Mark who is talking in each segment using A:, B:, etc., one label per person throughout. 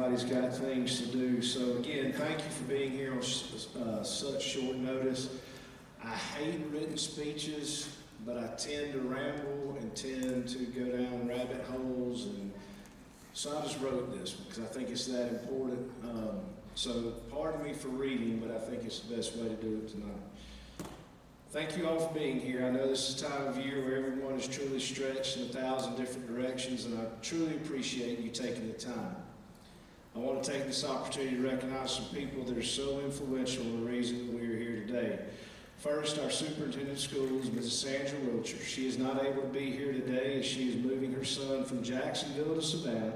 A: everybody's got things to do. So again, thank you for being here on such short notice. I hate written speeches, but I tend to ramble and tend to go down rabbit holes, and so I just wrote this one because I think it's that important. So pardon me for reading, but I think it's the best way to do it tonight. Thank you all for being here. I know this is a time of year where everyone is truly stretched in 1,000 different directions, and I truly appreciate you taking the time. I want to take this opportunity to recognize some people that are so influential in the reason that we are here today. First, our superintendent of schools, Mrs. Sandra Wilcher. She is not able to be here today as she is moving her son from Jacksonville to Savannah,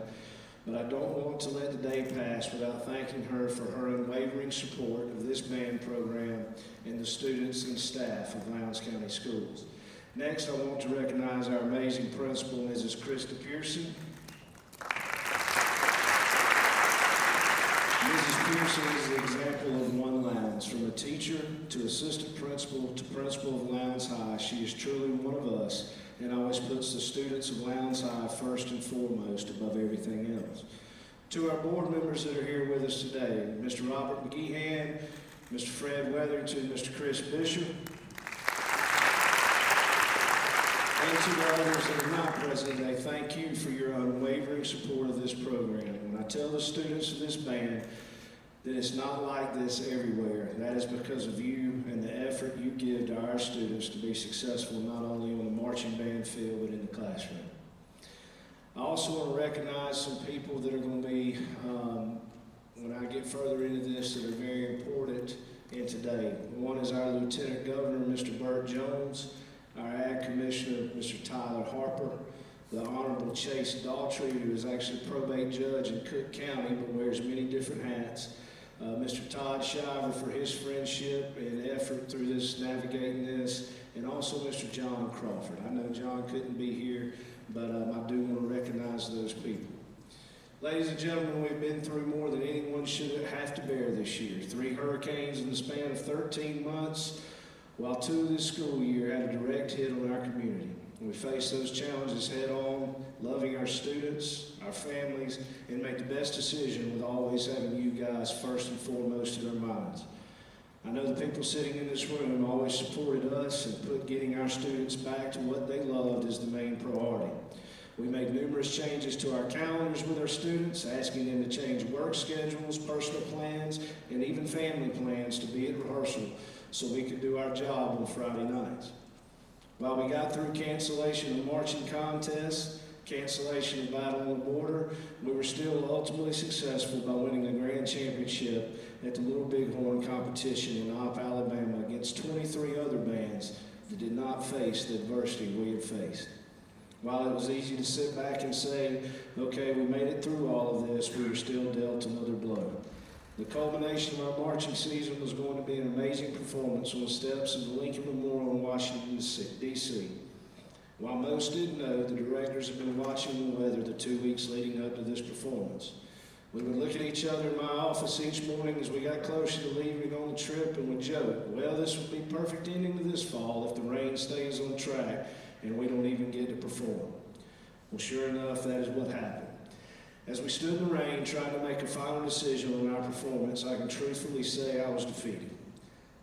A: but I don't want to let the day pass without thanking her for her unwavering support of this band program and the students and staff of Lowndes County Schools. Next, I want to recognize our amazing principal, Mrs. Krista Pearson. Mrs. Pearson is the example of one Lowndes. From a teacher to assistant principal to principal of Lowndes High, she is truly one of us and always puts the students of Lowndes High first and foremost above everything else. To our board members that are here with us today, Mr. Robert McGeehan, Mr. Fred Weatherington, Mr. Chris Bishop, and to the others that are not present today, thank you for your unwavering support of this program. When I tell the students of this band that it's not like this everywhere, that is because of you and the effort you give to our students to be successful not only on the marching band field but in the classroom. I also want to recognize some people that are going to be, when I get further into this, that are very important in today. One is our Lieutenant Governor, Mr. Burt Jones, our Ag Commissioner, Mr. Tyler Harper, the Honorable Chase Daughtry, who is actually a probate judge in Cook County but wears many different hats, Mr. Todd Shiver for his friendship and effort through this, navigating this, and also Mr. John Crawford. I know John couldn't be here, but I do want to recognize those people. Ladies and gentlemen, we've been through more than anyone should have to bear this year. 3 hurricanes in the span of 13 months, while 2 this school year had a direct hit on our community. We face those challenges head on, loving our students, our families, and make the best decision with always having you guys first and foremost in our minds. I know the people sitting in this room always supported us and put getting our students back to what they loved as the main priority. We made numerous changes to our calendars with our students, asking them to change work schedules, personal plans, and even family plans to be at rehearsal so we could do our job on Friday nights. While we got through cancellation of marching contests, cancellation of Battle on the Border, we were still ultimately successful by winning a grand championship at the Little Bighorn competition in Opp, Alabama against 23 other bands that did not face the adversity we had faced. While it was easy to sit back and say, okay, we made it through all of this, we were still dealt another blow. The culmination of our marching season was going to be an amazing performance on the steps of the Lincoln Memorial in Washington, D.C. While most didn't know, the directors have been watching the weather the 2 weeks leading up to this performance. We would look at each other in my office each morning as we got closer to leaving on the trip and would joke, well, this would be perfect ending to this fall if the rain stays on track and we don't even get to perform. Well, sure enough, that is what happened. As we stood in the rain trying to make a final decision on our performance, I can truthfully say I was defeated.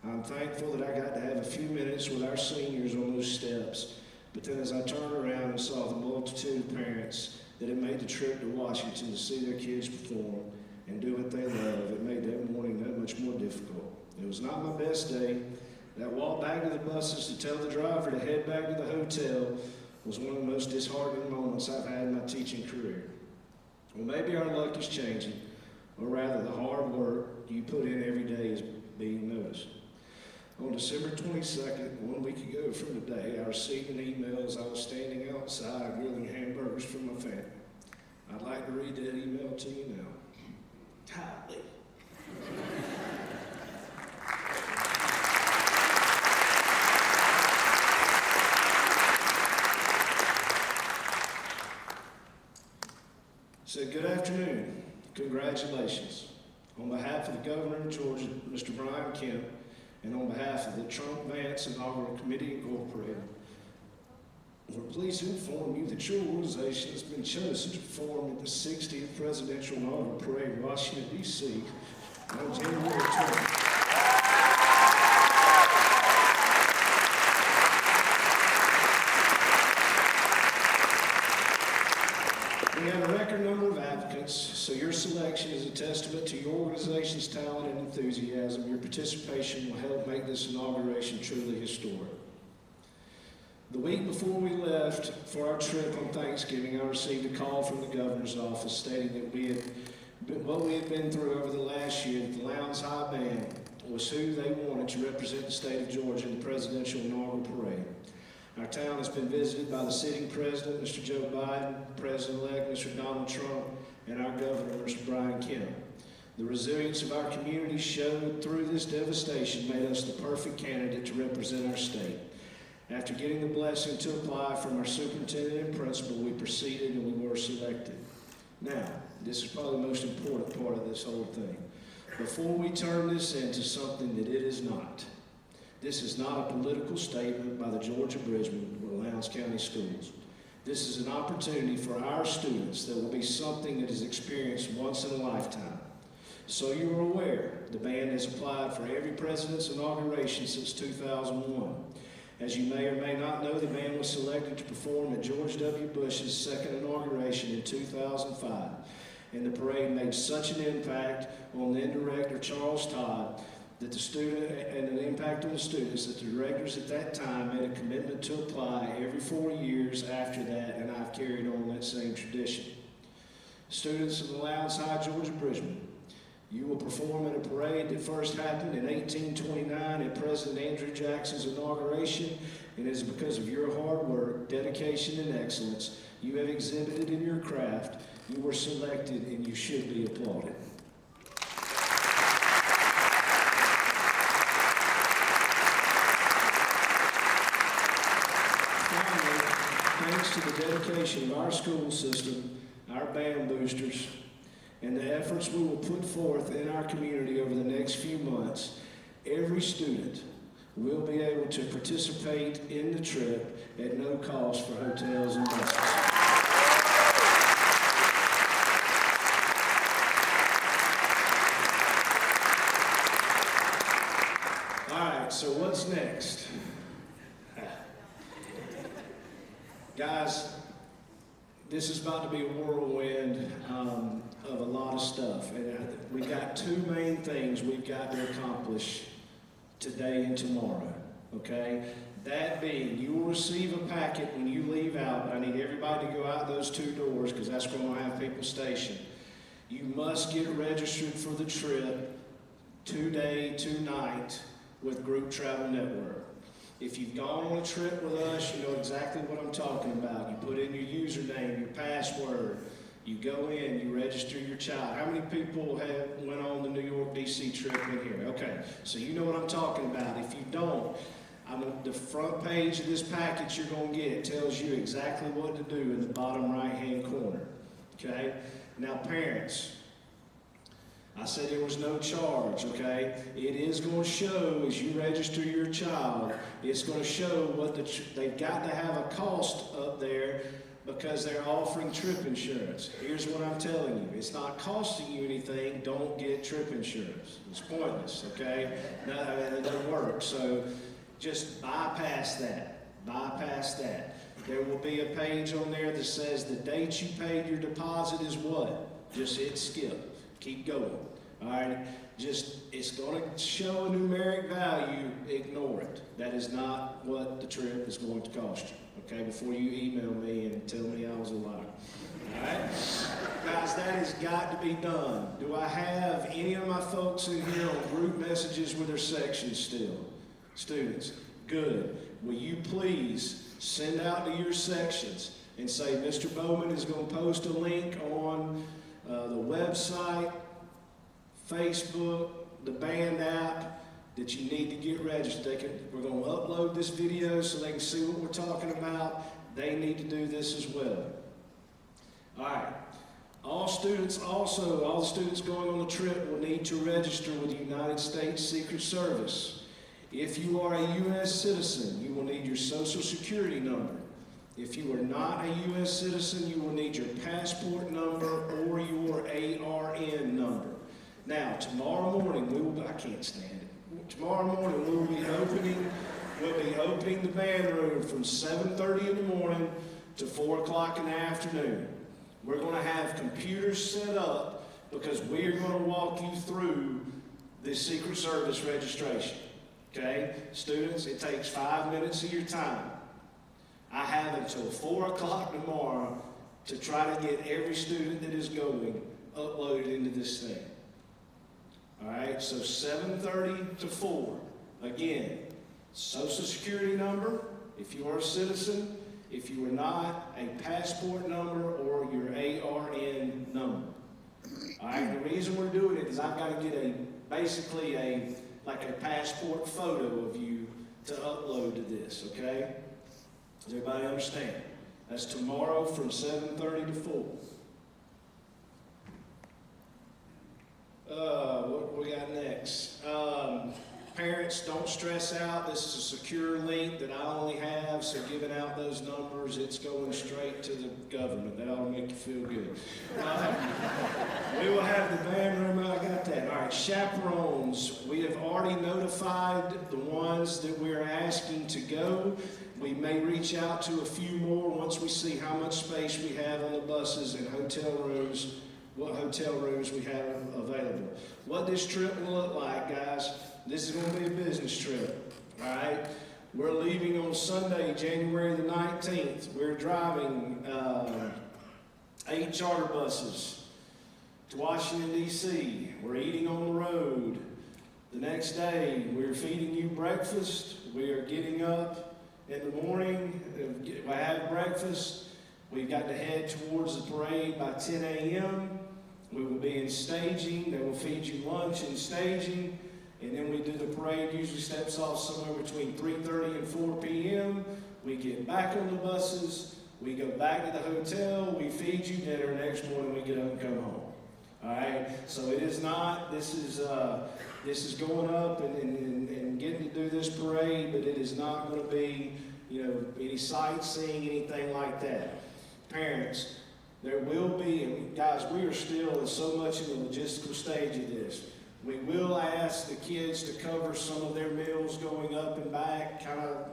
A: I'm thankful that I got to have a few minutes with our seniors on those steps, but then as I turned around and saw the multitude of parents that had made the trip to Washington to see their kids perform and do what they love, it made that morning that much more difficult. It was not my best day. That walk back to the buses to tell the driver to head back to the hotel was one of the most disheartening moments I've had in my teaching career. Well, maybe our luck is changing, or rather the hard work you put in every day is being noticed. On December 22nd, 1 week ago from today, I received an email as I was standing outside grilling hamburgers for my family. I'd like to read that email to you now. Golly. Said, good afternoon, congratulations. On behalf of the Governor of Georgia, Mr. Brian Kemp, and on behalf of the Trump Vance Inaugural Committee Incorporated, We're pleased to inform you that your organization has been chosen to perform at the 60th Presidential Inaugural Parade in Washington, D.C. on January 20th. We have a record number of applicants, so your selection is a testament to your organization's talent and enthusiasm. Your participation will help make this inauguration truly historic. The week before we left for our trip on Thanksgiving, I received a call from the governor's office stating that what we had been through over the last year, that the Lowndes High Band was who they wanted to represent the state of Georgia in the presidential inaugural parade. Our town has been visited by the sitting president, Mr. Joe Biden, President-elect Mr. Donald Trump, and our governor, Mr. Brian Kemp. The resilience of our community showed through this devastation made us the perfect candidate to represent our state. After getting the blessing to apply from our superintendent and principal, we proceeded and we were selected. Now, this is probably the most important part of this whole thing. Before we turn this into something that it is not, this is not a political statement by the Georgia Bridgemen or Lowndes County Schools. This is an opportunity for our students that will be something that is experienced once in a lifetime. So you are aware, the band has applied for every president's inauguration since 2001. As you may or may not know, the band was selected to perform at George W. Bush's second inauguration in 2005. And the parade made such an impact on then director Charles Todd that an impact on the students that the directors at that time made a commitment to apply every 4 years after that, and I've carried on that same tradition. Students of the Lowndes High Georgia Bridgemen, you will perform in a parade that first happened in 1829 at President Andrew Jackson's inauguration, and it is because of your hard work, dedication, and excellence you have exhibited in your craft. You were selected, and you should be applauded. Thanks to the dedication of our school system, our band boosters, and the efforts we will put forth in our community over the next few months, every student will be able to participate in the trip at no cost for hotels and buses. All right, so what's next? Guys, this is about to be a whirlwind of a lot of stuff. And we got two main things we've got to accomplish today and tomorrow, okay? That being, you will receive a packet when you leave out, but I need everybody to go out those two doors because that's where we're going to have people stationed. You must get registered for the trip today, tonight with Group Travel Network. If you've gone on a trip with us, you know exactly what I'm talking about. You put in your username, your password, you go in, you register your child. How many people went on the New York, D.C. trip in here? Okay, so you know what I'm talking about. If you don't, the front page of this package you're going to get tells you exactly what to do in the bottom right-hand corner, okay? Now, parents, I said there was no charge, okay? It is going to show as you register your child, it's going to show what they've got to have a cost up there because they're offering trip insurance. Here's what I'm telling you. It's not costing you anything. Don't get trip insurance. It's pointless, okay? No, it doesn't work. So just bypass that. Bypass that. There will be a page on there that says the date you paid your deposit is what? Just hit skip. Keep going. All right? It's going to show a numeric value. Ignore it. That is not what the trip is going to cost you. Okay? Before you email me and tell me I was a liar. All right? Guys, that has got to be done. Do I have any of my folks in here on group messages with their sections still? Students, good. Will you please send out to your sections and say, Mr. Bowman is going to post a link on the website, Facebook, the band app, that you need to get registered. We're going to upload this video so they can see what we're talking about. They need to do this as well. All right. All the students going on the trip will need to register with the United States Secret Service. If you are a U.S. citizen, you will need your Social Security number. If you are not a U.S. citizen, you will need your passport number or your ARN number. Now, tomorrow morning, I can't stand it. Tomorrow morning, we'll be opening the band room from 7:30 in the morning to 4 o'clock in the afternoon. We're going to have computers set up because we are going to walk you through this Secret Service registration. Okay? Students, it takes 5 minutes of your time. I have until 4 o'clock tomorrow to try to get every student that is going uploaded into this thing. All right? So 7:30 to 4. Again, Social Security number, if you are a citizen. If you are not, a passport number or your ARN number. All right? The reason we're doing it is I've got to get basically a passport photo of you to upload to this, okay? Does everybody understand? That's tomorrow from 7:30 to 4. What we got next? Parents, don't stress out. This is a secure link that I only have, so giving out those numbers, it's going straight to the government. That ought to make you feel good. We will have the band room. I got that. All right, chaperones. We have already notified the ones that we're asking to go. We may reach out to a few more once we see how much space we have on the buses and hotel rooms, what hotel rooms we have available. What this trip will look like, guys, this is going to be a business trip, all right? We're leaving on Sunday, January the 19th. We're driving 8 charter buses to Washington, D.C. We're eating on the road. The next day, we're feeding you breakfast. We are getting up in the morning. We have breakfast. We've got to head towards the parade by 10 a.m. We will be in staging. They will feed you lunch in staging. And then we do the parade, usually steps off somewhere between 3:30 and 4 p.m. We get back on the buses, we go back to the hotel, we feed you dinner, next morning we get up and come home. All right? So it is not, this is going up and getting to do this parade, but it is not going to be, any sightseeing, anything like that. Parents, there will be, and guys, we are still so much in the logistical stage of this. We will ask the kids to cover some of their meals going up and back. Kind of,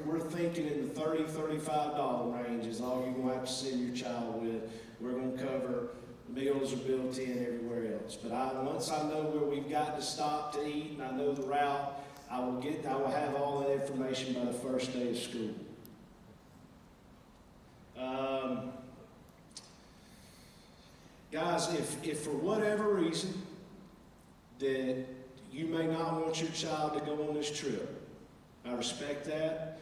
A: we're thinking in the $30, $35 range is all you're going to have to send your child with. We're going to cover, meals are built in everywhere else. But once I know where we've got to stop to eat and I know the route, I will have all that information by the first day of school. Guys, if for whatever reason, that you may not want your child to go on this trip. I respect that.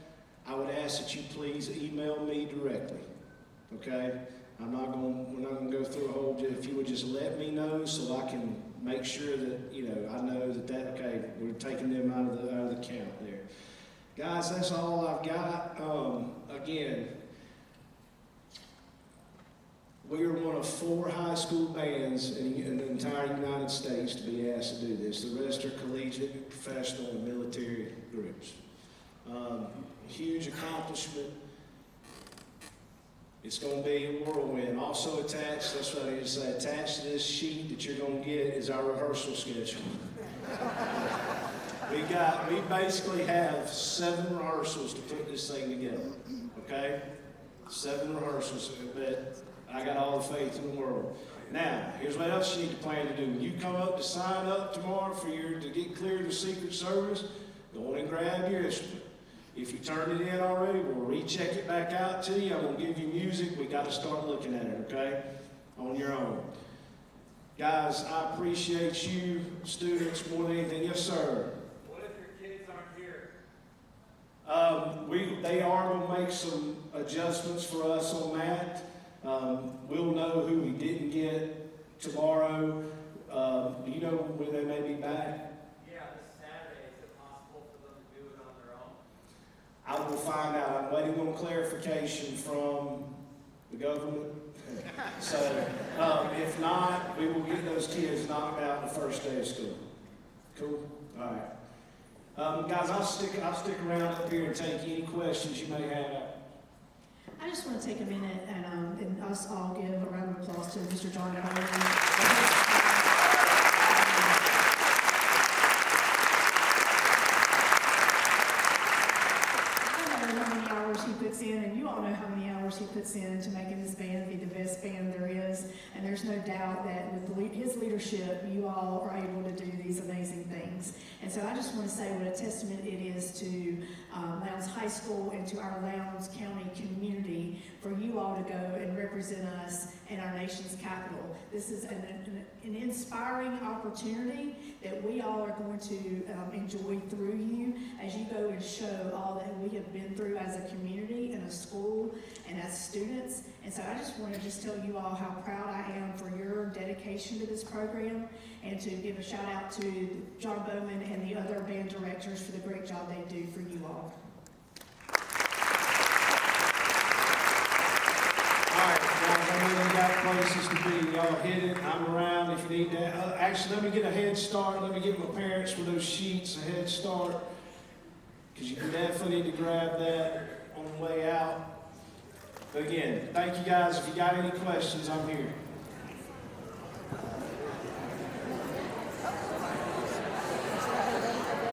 A: I would ask that you please email me directly. Okay? We're not going to go through a whole, if you would just let me know so I can make sure that, I know that okay, we're taking them out of the count there. Guys, that's all I've got. Again, we are one of 4 high school bands in the entire United States to be asked to do this. The rest are collegiate, professional, and military groups. Huge accomplishment. It's going to be a whirlwind. Also attached, that's what I need to say, attached to this sheet that you're going to get is our rehearsal schedule. We basically have 7 rehearsals to put this thing together, okay? 7 rehearsals, but I got all the faith in the world. Now, here's what else you need to plan to do. When you come up to sign up tomorrow to get cleared to Secret Service, go on and grab your instrument. If you turned it in already, we'll recheck it back out to you. I'm going to give you music. We got to start looking at it, okay? On your own. Guys, I appreciate you, students, more than anything. Yes, sir.
B: What if your kids aren't here?
A: They are going to make some adjustments for us on that. We'll know who we didn't get tomorrow. Do you know when they may be back?
B: Yeah, this Saturday. Is it possible for them to do it on their own?
A: I will find out. I'm waiting on clarification from the government. So, if not, we will get those kids knocked out the first day of school. Cool? All right. Guys, I'll stick around up here and take any questions you may have.
C: I just want to take a minute and us all give a round of applause to Mr. John Bowman. How many hours he puts in, and you all know how many hours he puts in to making this band be the best band there is. And there's no doubt that with his leadership, you all are able to do these amazing things. And so I just want to say what a testament it is to Lowndes High School and to our Lowndes County community for you all to go and represent us in our nation's capital. This is an inspiring opportunity that we all are going to enjoy through you as you go and show all that we have been through as a community and a school and as students. And so I just want to tell you all how proud I am for your dedication to this program, and to give a shout out to John Bowman and the other band directors for the great job they do for you all.
A: All right, guys, I know we got places to be. Y'all hit it. I'm around if you need that. Actually, let me get a head start. Let me give my parents with those sheets a head start, because you definitely need to grab that on the way out. But again, thank you guys. If you got any questions, I'm here.